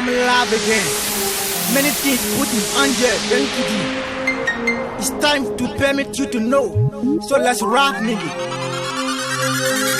I'm alive again. Many things put in anger, then to do. It's time to permit you to know. So let's rock, nigga.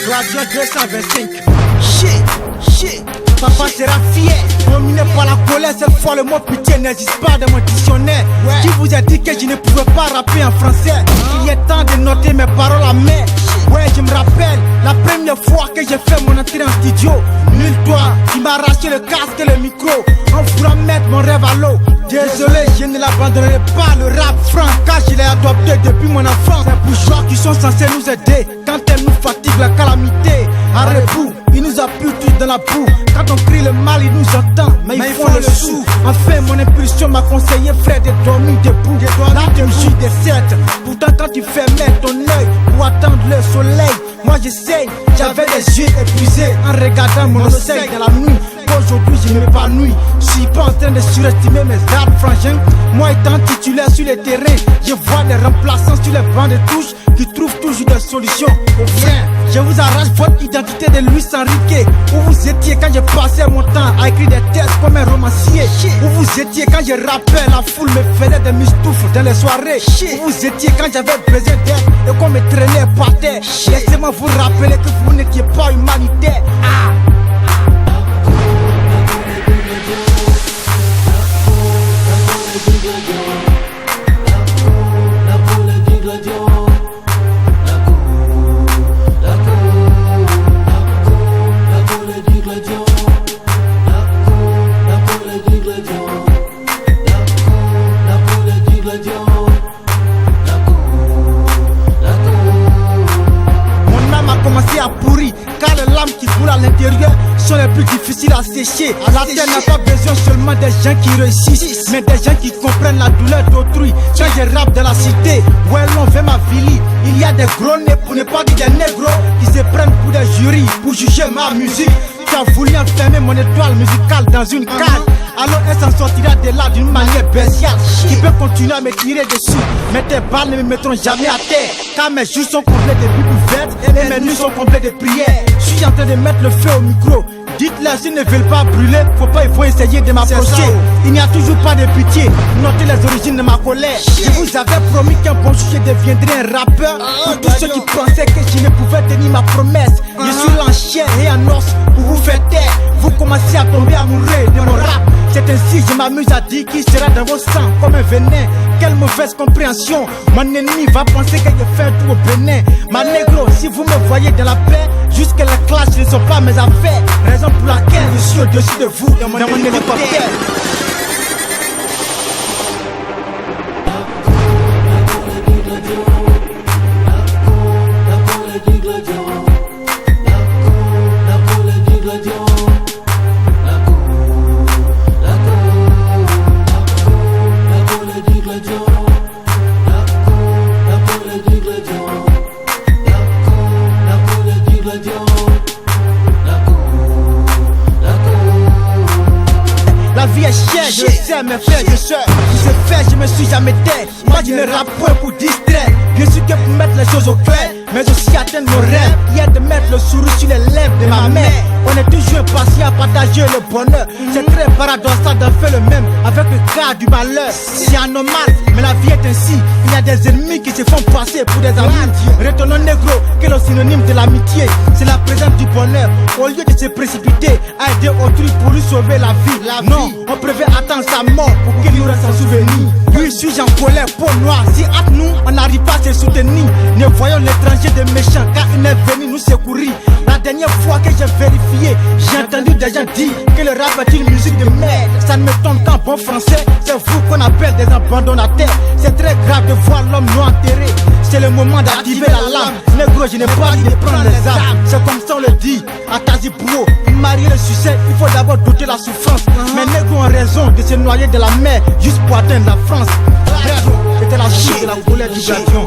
Radio 225. Shit. Papa sera fier. Dominé par la colère, cette fois le mot pitié n'existe pas dans mon dictionnaire. Qui vous a dit que je ne pouvais pas rapper en français? Il est temps de noter mes paroles à main. Ouais, je me rappelle la première fois que j'ai fait mon entrée en studio. Nul toi qui m'a arraché le casque et le micro en voulant mettre mon rêve à l'eau. Désolé, je ne l'abandonnerai pas, le rap franc, car je l'ai adopté depuis mon enfance. Ces bourgeois qui sont censés nous aider quand elle nous fatigue la calamité. À rebout, il nous a plu tous dans la boue. Quand on crie le mal, il nous entend, mais ils font le sou. Enfin, mon impulsion m'a conseillé, frère, de dormir debout. Là, je me suis des 7. Pourtant, quand tu fermais ton œil pour attendre le soleil, moi j'essaye, j'avais les yeux épuisés en regardant mon oseille dans la nuit. Aujourd'hui je m'épanouis, je suis pas en train de surestimer mes armes frangins. Moi étant titulaire sur le terrain, je vois des remplaçants sur les bancs de touche qui trouvent toujours des solutions. Au frein, je vous arrache votre identité de Luis Enrique. Où vous étiez quand je passais mon temps à écrire des textes comme un romancier? Où vous étiez quand je rappais, la foule me faisait des mistoufles dans les soirées? Où vous étiez quand j'avais besoin d'aide et qu'on me traînait par terre? Laissez-moi vous rappeler que vous n'étiez pas humanitaire. À pourrir, car les lames qui coulent à l'intérieur sont les plus difficiles à sécher. La terre n'a pas besoin seulement des gens qui réussissent, mais des gens qui comprennent la douleur d'autrui. Quand je rappe dans la cité, où l'on fait ma ville, il y a des gros nez, pour ne pas dire des négros, qui se prennent pour des jurys pour juger ma musique. Tu as voulu enfermer mon étoile musicale dans une cage, alors elle s'en sortira de là d'une manière bestiale. Qui peut continuer à me tirer dessus, mais tes balles ne me mettront jamais à terre, car mes joues sont complètes de Bible ouvertes et mes nuits sont complètes de prières. Je suis en train de mettre le feu au micro. Dites-leur s'ils ne veulent pas brûler, il faut essayer de m'approcher. Il n'y a toujours pas de pitié, notez les origines de ma colère. Je vous avais promis qu'un bon jour je deviendrais un rappeur. Pour tous ceux qui pensaient que je ne pouvais tenir ma promesse, je suis là en chair et en os pour vous faire taire. Vous commencez à tomber amoureux de mon rap. C'est ainsi je m'amuse à dire qu'il sera dans vos sangs comme un venin. Quelle mauvaise compréhension, mon ennemi va penser que je fais un tour au Bénin. Ma négro, si vous me voyez dans la paix, jusque les classes ne sont pas mes affaires. Raison pour laquelle je suis au-dessus de vous dans mon hélicoptère. La vie est chère, je le sais, mes frères, je sais. Je sais faire, je me suis jamais tait. Moi je ne rappe pas pour distraire. Bien sûr que pour mettre les choses au clair, mais aussi atteindre nos rêves. Il y a de mettre le sourire sur les lèvres de ma mère. On est toujours impatient à partager le bonheur. C'est très paradoxal d'en faire le même avec le cas du malheur. C'est anormal, mais la vie est ainsi. Il y a des ennemis qui se font passer pour des amis. Retournons négro, qui est le synonyme de l'amitié. C'est la présence du bonheur. Au lieu de se précipiter à aider autrui pour lui sauver la vie, non, on préfère attendre sa mort pour qu'il nous reste un souvenir. Puis suis-je en colère, peau noire. Si à nous, on n'arrive pas à se soutenir, ne voyons l'étranger de méchant, car il est venu nous secourir. La dernière fois que j'ai vérifié, j'ai entendu des gens dire que le rap est une musique de merde. Ça ne m'étonne qu'en bon français, c'est vous qu'on appelle des abandonnataires. C'est très grave de voir l'homme nous enterré. C'est le moment d'activer la lame. Négro, je n'ai pas dit de prendre les armes. C'est comme ça on le dit, à Tasipuro. Pour marier le succès, il faut d'abord douter la souffrance. Mais négro ont raison de se noyer de la mer juste pour atteindre la France. C'était la chute de la colère du gardien.